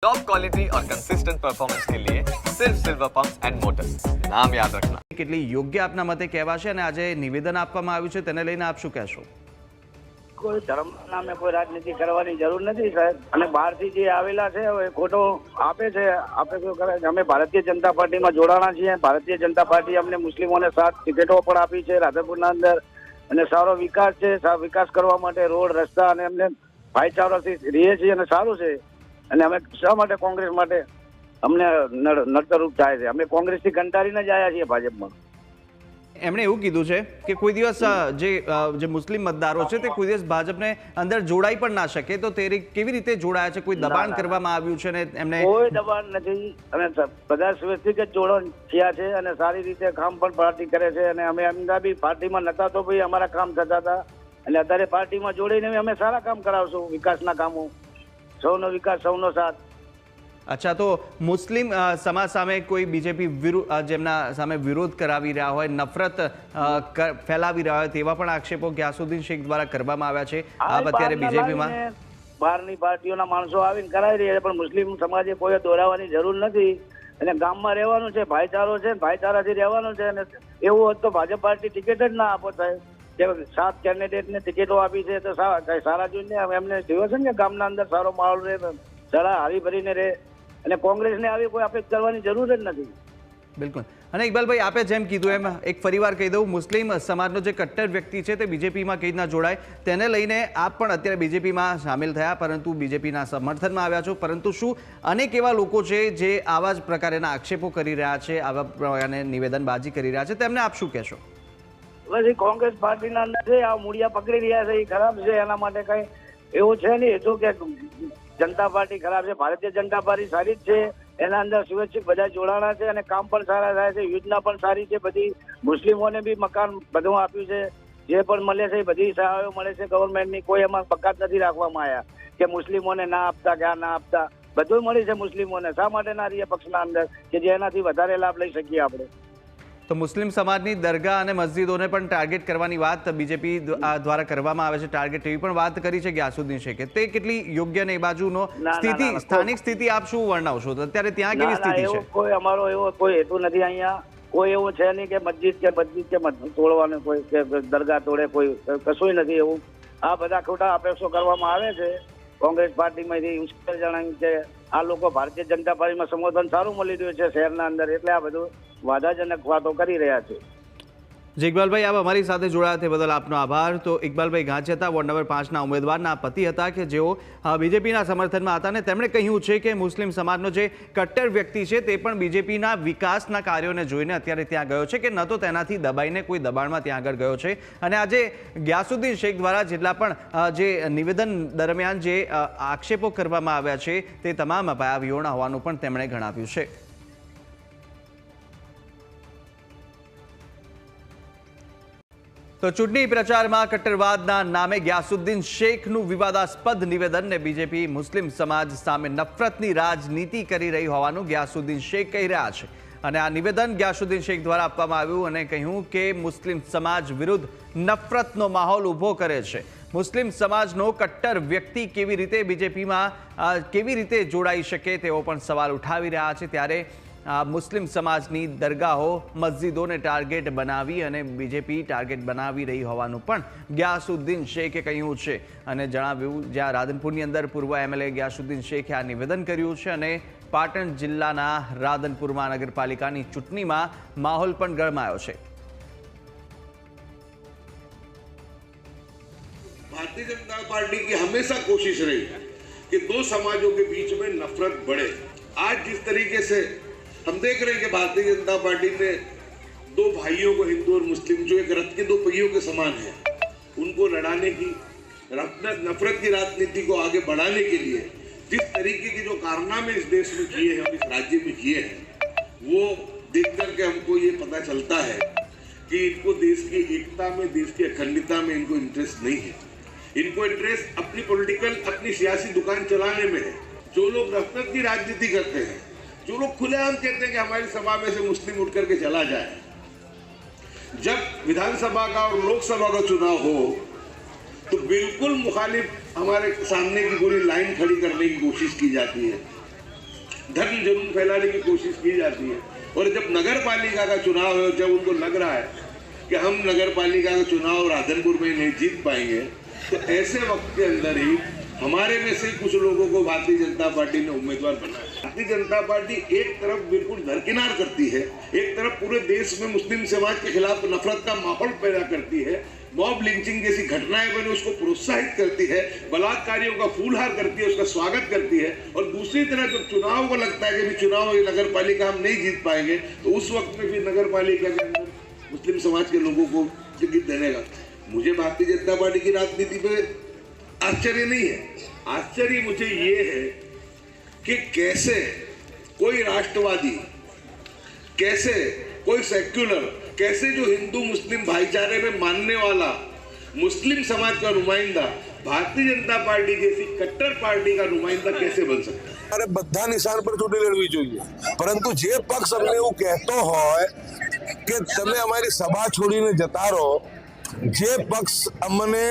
Top quality और consistent performance के लिए सिर्फ सिल्वर पंप्स एंड मोटर्स, नाम याद रखना। કેટલી યોગ્ય આપના મતે કહેવાશે અને આજે નિવેદન આપવામાં આવ્યું છે તેને લઈને આપ શું કહેશો? કોઈ ધર્મ નામે કોઈ રાજનીતિ કરવાની જરૂર નથી સાહેબ, અને બહારથી જે આવેલા છે હવે ખોટો આપે છે. આપણે શું કરે, અમે ભારતીય જનતા પાર્ટીમાં જોડાણા છીએ. ભારતીય જનતા પાર્ટી અમને મુસ્લિમોને 7 ટિકિટો પણ આપી છે રાધનપુરના અંદર, અને સારો વિકાસ છે. વિકાસ કરવા માટે રોડ રસ્તા અને અમને ભાઈચારાથી રહીએ છીએ અને સારું છે. અને અમે શા માટે કોંગ્રેસ માટે અમને નડતરરૂપ થાય છે? અમે કોંગ્રેસથી કંટાળીને જ આવ્યા છીએ ભાજપમાં. એમણે એવું કીધું છે કે કોઈ દિવસ જે મુસ્લિમ મતદારો છે તે કોઈ દિવસ ભાજપને અંદર જોડાઈ પણ ના શકે, તો તે કેવી રીતે જોડાયા છે? કોઈ દબાણ કરવામાં આવ્યું છે? ને એમને કોઈ દબાણ નથી, અને બધા સ્વૈચ્છિક જ જોડાણ થયા છે અને સારી રીતે કામ પણ પાર્ટી કરે છે. અને અમે અમદાવાદ બી પાર્ટીમાં નતા તો ભાઈ અમારા કામ થતા હતા, અને અત્યારે પાર્ટીમાં જોડીને અમે સારા કામ કરાવશું, વિકાસના કામો, સૌનો વિકાસ સૌનો સાથ. અચ્છા, તો મુસ્લિમ સમાજ સામે કોઈ બીજેપી જેમના સામે વિરોધ કરાવી રહ્યા હોય, નફરત ફેલાવી રહ્યા હોય તેવા પણ આક્ષેપો ગ્યાસુદ્દીન શેખ દ્વારા કરવામાં આવ્યા છે. આપ અત્યારે બીજેપીમાં બહારની પાર્ટીઓના માણસો આવીને કરાવી રહ્યા છે, પણ મુસ્લિમ સમાજે કોઈ દોરાવાની જરૂર નથી. અને ગામમાં રહેવાનું છે, ભાઈચારો છે, ભાઈચારાથી રહેવાનું છે. અને એવું હોત તો ભાજપ પાર્ટી ટિકિટ જ ના આપો સાહેબ. જે 7 કેન્ડિડેટને ટિકિટો આપી છે તો સારા જોઈને એમને જોયો છે ને કે ગામના અંદર સારો માહોલ રહે, સારા હારી ભરીને રહે. અને કોંગ્રેસને આવી કોઈ અપેક્ષા કરવાની જરૂર જ નથી. બિલકુલ. અને ઇકબાલભાઈ, આપે જેમ કીધું એમ એક ફરીવાર કહી દઉં, મુસ્લિમ સમાજનો જે કટ્ટર વ્યક્તિ છે તે બીજેપીમાં કઈ રીતના જોડાય તેને લઈને આપ પણ અત્યારે બીજેપીમાં સામેલ થયા, પરંતુ બીજેપીના સમર્થનમાં આવ્યા છો. પરંતુ શું અનેક એવા લોકો છે જે આવા જ પ્રકારના આક્ષેપો કરી રહ્યા છે, આવા પ્રકારની નિવેદનબાજી કરી રહ્યા છે, તેમને આપ શું કહેશો? બસ કોંગ્રેસ પાર્ટીના અંદર છે આ મૂળિયા પકડી રહ્યા છે, એ ખરાબ છે. એના માટે કઈ એવું છે નહીં તો કે જનતા પાર્ટી ખરાબ છે. ભારતીય જનતા પાર્ટી સારી જ છે, એના અંદર સ્વૈચ્છિક બધા જોડાણા છે અને કામ પણ સારા થાય છે. યોજના પણ સારી છે, બધી મુસ્લિમોને બી મકાન બધું આપ્યું છે. જે પણ મળે છે એ બધી સહાયો મળે છે ગવર્મેન્ટની. કોઈ એમાં બકાત નથી રાખવામાં આવ્યા કે મુસ્લિમોને ના આપતા કે આ ના આપતા, બધું મળી છે મુસ્લિમોને. શા માટે ના રહીએ પક્ષના અંદર કે જેનાથી વધારે લાભ લઈ શકીએ આપણે? તો મુસ્લિમ સમાજની દરગાહ અને મસ્જિદોને પણ ટાર્ગેટ કરવાની વાત બીજેપી દ્વારા કરવામાં આવે છે, ટાર્ગેટ એવી પણ વાત કરી છે ગ્યાસુદ્દીન શેખે. તે કેટલી યોગ્ય ને એ બાજુનો સ્થિતિ, સ્થાનિક સ્થિતિ આપ શું વર્ણવશો? તો અત્યારે ત્યાં કેવી સ્થિતિ છે? કોઈ અમારો એવો કોઈ હેતુ નથી અહીંયા. કોઈ એવું છે નહીં કે મસ્જિદ કે તોડવાનું, કોઈ કે દરગાહ તોડે, કોઈ કશું નથી એવું. આ બધા ખોટા અપેક્ષો કરવામાં આવે છે કોંગ્રેસ પાર્ટીમાંથી. ઉશ્કેર જણાવ્યું છે આ લોકો ભારતીય જનતા પાર્ટીમાં સંબોધન સારું મળી રહ્યું છે શહેરના અંદર, એટલે આ બધું વાદાજનક વાતો કરી રહ્યા છે. ઇકબાલભાઈ, આપ અમારી સાથે જોડાયા તે બદલ આપનો આભાર. તો ઇકબાલભાઈ ગાંચેતા વોર્ડ નંબર 5ના ઉમેદવારના પતિ હતા કે જેઓ બીજેપીના સમર્થનમાં હતા, અને તેમણે કહ્યું છે કે મુસ્લિમ સમાજનો જે કટ્ટર વ્યક્તિ છે તે પણ બીજેપીના વિકાસના કાર્યોને જોઈને અત્યારે ત્યાં ગયો છે, કે ન તો તેનાથી દબાઈને કોઈ દબાણમાં ત્યાં આગળ ગયો છે. અને આજે ગ્યાસુદ્દીન શેખ દ્વારા જેટલા પણ જે નિવેદન દરમિયાન જે આક્ષેપો કરવામાં આવ્યા છે તે તમામ પાયાવિહોણા હોવાનું પણ તેમણે ગણાવ્યું છે. તો ચૂંટણી પ્રચારમાં કટ્ટરવાદના નામે ગ્યાસુદ્દીન શેખનું વિવાદાસ્પદ નિવેદનને બીજેપી મુસ્લિમ સમાજ સામે નફરતની રાજનીતિ કરી રહી હોવાનું ગ્યાસુદ્દીન શેખ કહી રહ્યા છે. અને આ નિવેદન ગ્યાસુદ્દીન શેખ દ્વારા આપવામાં આવ્યું અને કહ્યું કે મુસ્લિમ સમાજ વિરુદ્ધ નફરતનો માહોલ ઊભો કરે છે. મુસ્લિમ સમાજનો કટ્ટર વ્યક્તિ કેવી રીતે બીજેપીમાં કેવી રીતે જોડાઈ શકે તેવો પણ સવાલ ઉઠાવી રહ્યા છે. ત્યારે મુસ્લિમ સમાજની દરગાહો, મસ્જિદોને ટાર્ગેટ બનાવી અને બીજેપી ટાર્ગેટ બનાવી રહી હોવાનું પણ ગ્યાસુદ્દીન શેખે કહ્યું છે. અને જણાવ્યું, જ્યાં રાધનપુરની અંદર પૂર્વ MLA ગ્યાસુદ્દીન શેખે આ નિવેદન કર્યું છે, અને પાટણ જિલ્લાના રાધનપુરમાં નગરપાલિકાની ચૂંટણીમાં માહોલ પણ ગરમાયો છે. भारतीय जनता पार्टी की हमेशा कोशिश रही कि दो समाजों के बीच में नफरत बढ़े. आज जिस तरीके से हम देख रहे हैं कि भारतीय जनता पार्टी ने दो भाइयों को, हिंदू और मुस्लिम, जो एक रथ के दो पहियों के समान है, उनको लड़ाने की, नफरत की राजनीति को आगे बढ़ाने के लिए जिस तरीके के जो कारनामे इस देश में किए हैं और इस राज्य में किए हैं, वो देख करके हमको ये पता चलता है कि इनको देश की एकता में, देश की अखंडता में इनको इंटरेस्ट नहीं है. इनको इंटरेस्ट अपनी पॉलिटिकल, अपनी सियासी दुकान चलाने में है. जो लोग नफरत की राजनीति करते हैं, जो लोग खुलेआम कहते हैं कि हमारी सभा में से मुस्लिम उठ करके चला जाए, जब विधानसभा का और लोकसभा का चुनाव हो तो बिल्कुल मुखालिफ हमारे सामने की पूरी लाइन खड़ी करने की कोशिश की जाती है. धर्म जुनून फैलाने की कोशिश की जाती है। और जब नगर पालिका का चुनाव है, जब उनको लग रहा है कि हम नगर पालिका का चुनाव राधनपुर में नहीं जीत पाएंगे, तो ऐसे वक्त के अंदर ही हमारे में से कुछ लोगों को भारतीय जनता पार्टी ने उम्मीदवार बनाया। भारतीय जनता पार्टी एक तरफ बिल्कुल दरकिनार करती है, एक तरफ पूरे देश में मुस्लिम समाज के खिलाफ नफरत का माहौल पैदा करती है, मॉब लिंचिंग जैसी घटनाएं बने उसको प्रोत्साहित करती है, बलात्कारियों का फूलहार करती है, उसका स्वागत करती है। और दूसरी तरफ जब चुनाव को लगता है कि चुनाव नगर पालिका हम नहीं जीत पाएंगे, तो उस वक्त में भी नगर पालिका के अंदर मुस्लिम समाज के लोगों को टिकट देने का। मुझे भारतीय जनता पार्टी की राजनीति पे आश्चर्य नहीं है, आश्चर्य मुझे ये है कि कैसे कोई राष्ट्रवादी, कैसे कोई सेक्युलर, कैसे जो हिंदू मुस्लिम भाईचारे में मानने वाला मुस्लिम समाज का नुमाइंदा भारतीय जनता पार्टी जैसी कट्टर पार्टी का नुमाइंदा कैसे बन सकता है? अरे બધા નિશાન પર ચૂંટણી લડવી જોઈએ, પરંતુ જે પક્ષ અમને એવું કહેતો હોય કે તમે અમારી સભા છોડીને જતા રહો, જે પક્ષ અમને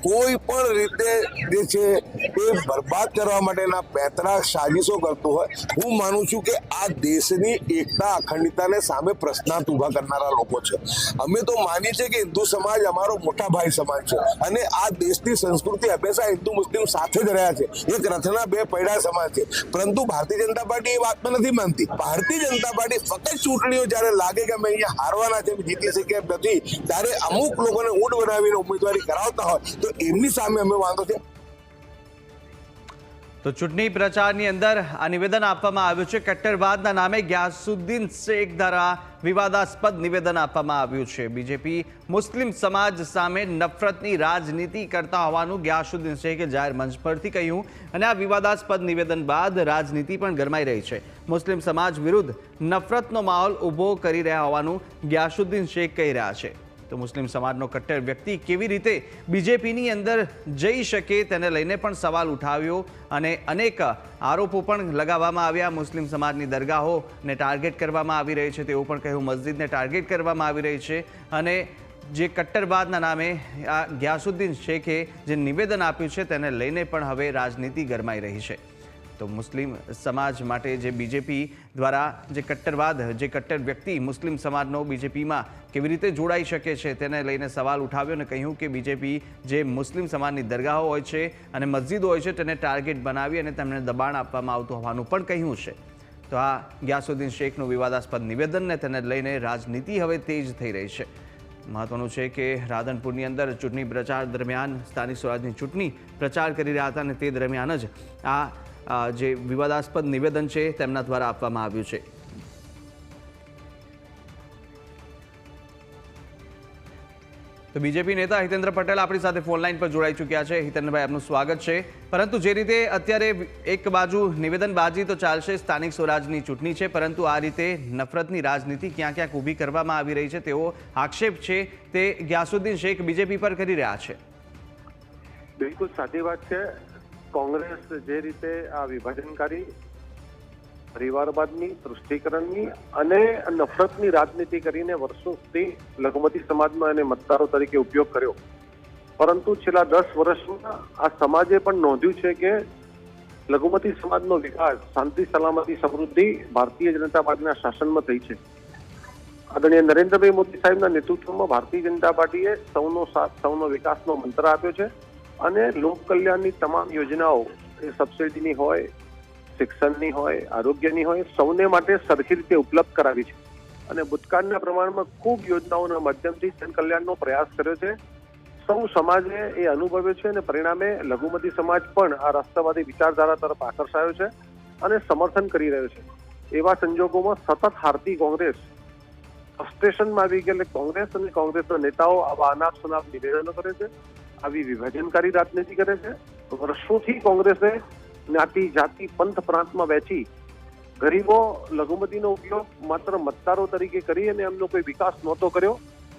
કોઈ પણ રીતે જે છે એ બરબાદ કરવા માટેના પેતરા સાજિશો કરતો હોય, હું માનું છું કે આ દેશની એકતા અખંડિતતાને સામે પ્રશ્નાર્થ ઊભા કરનારા લોકો છે। અમે તો માની છે કે હિન્દુ સમાજ અમારો મોટા ભાઈ સમાજ છે અને આ દેશની સંસ્કૃતિ હંમેશા હિન્દુ મુસ્લિમ સાથે જ રહ્યા છે, એક રથના બે પૈડા સમાજ છે। પરંતુ ભારતીય જનતા પાર્ટી એ વાતમાં નથી માનતી। ભારતીય જનતા પાર્ટી ફક્ત ચૂંટણીઓ જ્યારે લાગે કે અમે અહીંયા હારવાના છે, જીતી શકીએ નથી, ત્યારે અમુક લોકોને ઊંટ બનાવીને ઉમેદવારી કરાવતા હોય તો એમની સામે અમે વાંધો છે। તો ચૂંટણી પ્રચારની અંદર આ નિવેદન આપવામાં આવ્યું છે। કટ્ટરવાદના નામે ગ્યાસુદ્દીન શેખ દ્વારા વિવાદાસ્પદ નિવેદન આપવામાં આવ્યું છે। બીજેપી મુસ્લિમ સમાજ સામે નફરતની રાજનીતિ કરતા હોવાનું ગ્યાસુદ્દીન શેખે જાહેર મંચ પરથી કહ્યું અને આ વિવાદાસ્પદ નિવેદન બાદ રાજનીતિ પણ ગરમાઈ રહી છે। મુસ્લિમ સમાજ વિરુદ્ધ નફરતનો માહોલ ઊભો કરી રહ્યા હોવાનું ગ્યાસુદ્દીન શેખ કહી રહ્યા છે। તો મુસ્લિમ સમાજનો કટ્ટર વ્યક્તિ કેવી રીતે બીજેપીની અંદર જઈ શકે તેને લઈને પણ સવાલ ઉઠાવ્યો અને અનેક આરોપો પણ લગાવવામાં આવ્યા। મુસ્લિમ સમાજની દરગાહોને ટાર્ગેટ કરવામાં આવી રહી છે તેવું પણ કહ્યું, મસ્જિદને ટાર્ગેટ કરવામાં આવી રહી છે અને જે કટ્ટરવાદના નામે આ ગ્યાસુદ્દીન શેખે જે નિવેદન આપ્યું છે તેને લઈને પણ હવે રાજનીતિ ગરમાઈ રહી છે। તો મુસ્લિમ સમાજ માટે જે બીજેપી દ્વારા જે કટ્ટરવાદ, જે કટ્ટર વ્યક્તિ મુસ્લિમ સમાજનો બીજેપીમાં કેવી રીતે જોડાઈ શકે છે તેને લઈને સવાલ ઉઠાવ્યો અને કહ્યું કે બીજેપી જે મુસ્લિમ સમાજની દરગાહો હોય છે અને મસ્જિદ હોય છે તેને ટાર્ગેટ બનાવી અને તેમને દબાણ આપવામાં આવતું હોવાનું પણ કહ્યું છે। તો આ ગ્યાસુદ્દીન શેખનું વિવાદાસ્પદ નિવેદનને તેને લઈને રાજનીતિ હવે તેજ થઈ રહી છે। મહત્વનું છે કે રાધનપુરની અંદર ચૂંટણી પ્રચાર દરમિયાન સ્થાનિક સ્વરાજની ચૂંટણી પ્રચાર કરી રહ્યા હતા અને તે દરમિયાન જ આ જે વિવાદાસ્પદ નિવેદન છે તેમના દ્વારા આપવામાં આવ્યું છે। તો બીજેપી નેતા હિતેન્દ્ર પટેલ આપણી સાથે ફોન લાઈન પર જોડાઈ ચૂક્યા છે। હિતેન્દ્રભાઈ, આપનું સ્વાગત છે। પરંતુ જે રીતે અત્યારે એક બાજુ નિવેદનબાજી તો ચાલશે, સ્થાનિક સ્વરાજની ચૂંટણી છે, પરંતુ આ રીતે નફરતની રાજનીતિ ક્યાં ક્યાંક ઊભી કરવામાં આવી રહી છે તેવો આક્ષેપ છે તે ગ્યાસુદ્દીન શેખ બીજેપી પર કરી રહ્યા છે। બિલકુલ સાચી વાત છે। કોંગ્રેસ જે રીતે આ વિભાજનકારી, પરિવારવાદની, તૃષ્ટિકરણની અને નફરતની રાજનીતિ કરીને વર્ષો સુધી લઘુમતી સમાજમાં એને મતદારો તરીકે ઉપયોગ કર્યો, પરંતુ છેલ્લા 10 વર્ષમાં આ સમાજે પણ નોંધ્યું છે કે લઘુમતી સમાજનો વિકાસ, શાંતિ, સલામતી, સમૃદ્ધિ ભારતીય જનતા પાર્ટીના શાસનમાં થઈ છે। આદરણીય નરેન્દ્રભાઈ મોદી સાહેબના નેતૃત્વમાં ભારતીય જનતા પાર્ટીએ સૌનો સાથ, સૌનો વિકાસનો મંત્ર આપ્યો છે અને લોક કલ્યાણની તમામ યોજનાઓ, એ સબસિડીની હોય, શિક્ષણની હોય, આરોગ્યની હોય, સૌને માટે સરખી રીતે ઉપલબ્ધ કરાવી છે અને ભૂતકાળના પ્રમાણમાં ખૂબ યોજનાઓના માધ્યમથી જનકલ્યાણનો પ્રયાસ કર્યો છે। સૌ સમાજે એ અનુભવ્યો છે અને પરિણામે લઘુમતી સમાજ પણ આ રાષ્ટ્રવાદી વિચારધારા તરફ આકર્ષાયો છે અને સમર્થન કરી રહ્યો છે। એવા સંજોગોમાં સતત હારતી કોંગ્રેસ ફ્રસ્ટ્રેશનમાં આવી ગયેલી કોંગ્રેસ અને કોંગ્રેસના નેતાઓ આવા અનાપ શનાપ નિવેદનો કરે છે, આવી વિભાજનકારી રાજનીતિ કરે છે। વર્ષોથી કોંગ્રેસે જ્ઞાતિ, જાતિ, પંથ, પ્રાંતમાં વહેંચી ગરીબો, લઘુમતીનો ઉપયોગ માત્ર મતદારો તરીકે કરી અને એમનો કોઈ વિકાસ નહોતો કર્યો,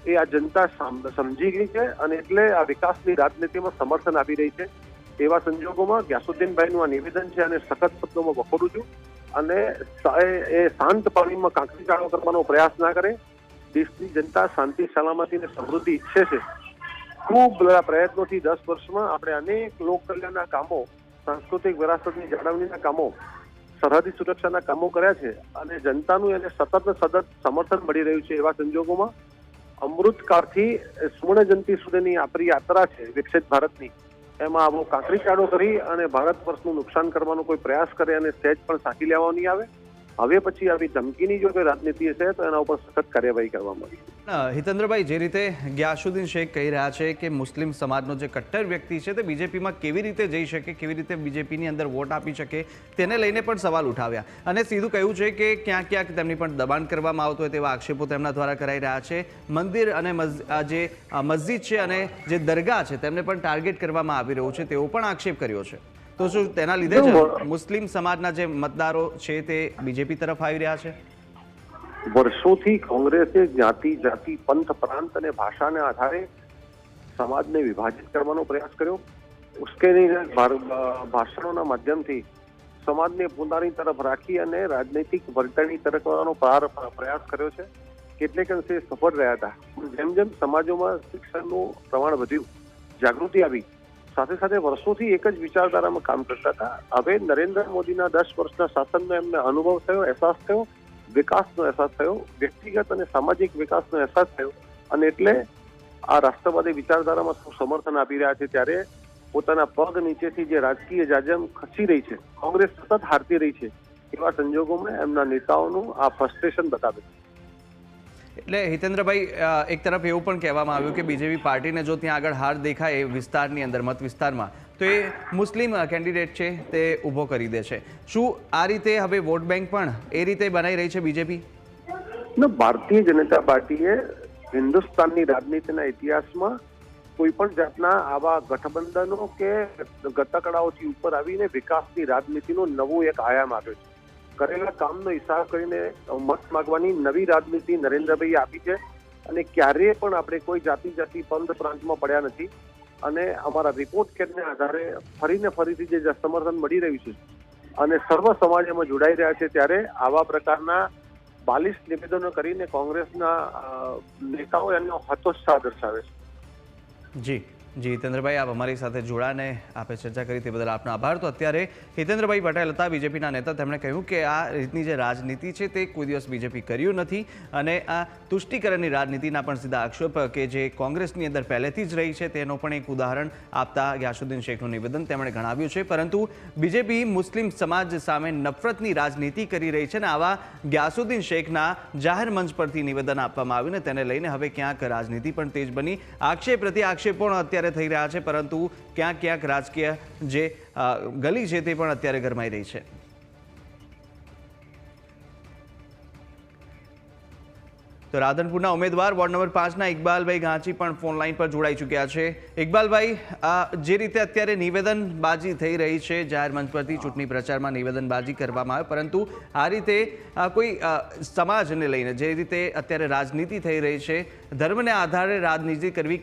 એ આ જનતા સમજી ગઈ છે અને એટલે આ વિકાસની રાજનીતિમાં સમર્થન આપી રહી છે। એવા સંજોગોમાં ગ્યાસુદ્દીનભાઈનું આ નિવેદન છે અને સખત શબ્દોમાં વખોડું છું અને એ શાંત પાણીમાં કાંકરી ચાળો કરવાનો પ્રયાસ ના કરે। દેશની જનતા શાંતિ, સલામતી અને સમૃદ્ધિ ઈચ્છે છે। ખૂબ બધા પ્રયત્નોથી 10 વર્ષમાં આપણે અનેક લોક કલ્યાણના કામો, સાંસ્કૃતિક વિરાસતની જાળવણીના કામો સરહદી સુરક્ષાના કામો કર્યા છે અને જનતાનું એને સતત ને સતત સમર્થન મળી રહ્યું છે, એવા સંજોગોમાં અમૃતકાળથી સુવર્ણ જયંતિ સુધીની આપણી યાત્રા છે વિકસિત ભારતની, એમાં આવો કાંકરી ચાળો કરી અને ભારત વર્ષનું નુકસાન કરવાનો કોઈ પ્રયાસ કરે અને સહેજ પણ સાંકી લેવા નહીં આવે. હવે પછી આવી ધમકીની જો કોઈ રાજનીતિ હશે તો એના ઉપર સખત કાર્યવાહી કરવામાં આવી. હિતેન્દ્રભાઈ, જે રીતે ગ્યાસુદ્દીન શેખ કહી રહ્યા છે કે મુસ્લિમ સમાજનો જે કટ્ટર વ્યક્તિ છે તે બીજેપીમાં કેવી રીતે જઈ શકે, કેવી રીતે બીજેપીની અંદર વોટ આપી શકે, તેને લઈને પણ સવાલ ઉઠાવ્યા અને સીધું કહ્યું છે કે ક્યાંક ક્યાંક તેમની પણ દબાણ કરવામાં આવતું હોય તેવા આક્ષેપો તેમના દ્વારા કરાઈ રહ્યા છે. મંદિર અને જે મસ્જિદ છે અને જે દરગાહ છે તેમને પણ ટાર્ગેટ કરવામાં આવી રહ્યું છે તેવો પણ આક્ષેપ કર્યો છે. તો શું તેના લીધે જ મુસ્લિમ સમાજના જે મતદારો છે તે બીજેપી તરફ આવી રહ્યા છે? વર્ષોથી કોંગ્રેસે જ્ઞાતિ, જાતિ, પંથ, પ્રાંત અને ભાષાને આધારે સમાજને વિભાજિત કરવાનો પ્રયાસ કર્યો. ઉશ્કેરણીના ભાષણોના માધ્યમથી સમાજને પોતાની તરફ રાખી અને રાજનૈતિક વર્તણી તરફનો પ્રયાસ કર્યો છે. કેટલેક અંશે સફળ રહ્યા હતા. જેમ જેમ સમાજોમાં શિક્ષણનું પ્રમાણ વધ્યું, જાગૃતિ આવી, સાથે સાથે વર્ષોથી એક જ વિચારધારામાં કામ કરતા હતા. હવે નરેન્દ્ર મોદીના 10 વર્ષના શાસનનો એમને અનુભવ થયો, અહેસાસ થયો, વિકાસનો અહેસાસ થયો, વ્યક્તિગત અને સામાજિક વિકાસનો અહેસાસ થયો અને એટલે આ રાષ્ટ્રવાદી વિચારધારામાં સમર્થન આપી રહ્યા છે. ત્યારે પોતાના પગ નીચેથી જે રાજકીય જાજમ ખસી રહી છે, કોંગ્રેસ સતત હારતી રહી છે, એવા સંજોગોમાં એમના નેતાઓનું આ ફ્રસ્ટ્રેશન બતાવે છે. એટલે હિતેન્દ્રભાઈ, એક તરફ એવું પણ કહેવામાં આવ્યું કે બીજેપી પાર્ટીને જો ત્યાં આગળ હાર દેખાય વિસ્તારની અંદર, મત વિસ્તારમાં, તો એ મુસ્લિમ કેન્ડિડેટ છે તે ઊભો કરી દે છે. શું આ રીતે હવે વોટ બેંક પણ એ રીતે બનાવી રહી છે બીજેપી? ભારતીય જનતા પાર્ટીએ હિન્દુસ્તાનની રાજનીતિના ઇતિહાસમાં કોઈ પણ જાતના આવા ગઠબંધનો કે ગતકડાઓથી ઉપર આવીને વિકાસની રાજનીતિનો નવો એક આયામ આપ્યો છે. કરેલા કામનો હિસાબ કરીને મત માંગવાની નવી રાજનીતિ નરેન્દ્રભાઈ આપી છે અને ક્યારેય પણ આપણે કોઈ જાતિ પંથ પ્રાંતમાં પડ્યા નથી અને અમારા રિપોર્ટ કાર્ડને આધારે ફરીથી જે સમર્થન મળી રહ્યું છે અને સર્વ સમાજ એમાં જોડાઈ રહ્યા છે. ત્યારે આવા પ્રકારના બાલિશ નિવેદનો કરીને કોંગ્રેસના નેતાઓ એનો હતોત્સાહ દર્શાવે છે. જી હિતેન્દ્રભાઈ, આપ અમારી સાથે જોડાને આપે ચર્ચા કરી તે બદલ આપનો આભાર. તો અત્યારે હિતેન્દ્રભાઈ પટેલ હતા, બીજેપીના નેતા. તેમણે કહ્યું કે આ રીતની જે રાજનીતિ છે તે કોઈ દિવસ બીજેપી કર્યું નથી અને આ તુષ્ટિકરણની રાજનીતિના પણ સીધા આક્ષેપ કે જે કોંગ્રેસની અંદર પહેલેથી જ રહી છે તેનો પણ એક ઉદાહરણ આપતા ગ્યાસુદ્દીન શેખનું નિવેદન તેમણે ગણાવ્યું છે. પરંતુ બીજેપી મુસ્લિમ સમાજ સામે નફરતની રાજનીતિ કરી રહી છે અને આવા ગ્યાસુદ્દીન શેખના જાહેર મંચ પરથી નિવેદન આપવામાં આવ્યું ને તેને લઈને હવે ક્યાંક રાજનીતિ પણ તેજ બની. આક્ષેપ પ્રતિ આક્ષેપ પણ અત્યારે થઈ રહ્યા છે, પરંતુ ક્યાંક ક્યાંક રાજકીય જે ગલી છે તે પણ અત્યારે ગરમાઈ રહી છે. તો રાધનપુરના ઉમેદવાર વોર્ડ નંબર 5ના ઇકબાલભાઈ ગાંચી પણ ફોન લાઈન પર જોડાઈ ચૂક્યા છે. ઇકબાલભાઈ, જે રીતે અત્યારે નિવેદનબાજી થઈ રહી છે, જાહેર મંચ પરથી ચૂંટણી પ્રચારમાં નિવેદનબાજી કરવામાં આવે, પરંતુ આ રીતે કોઈ સમાજને લઈને જે રીતે અત્યારે રાજનીતિ થઈ રહી છે, ધર્મને આધારે રાજનીતિ કરવી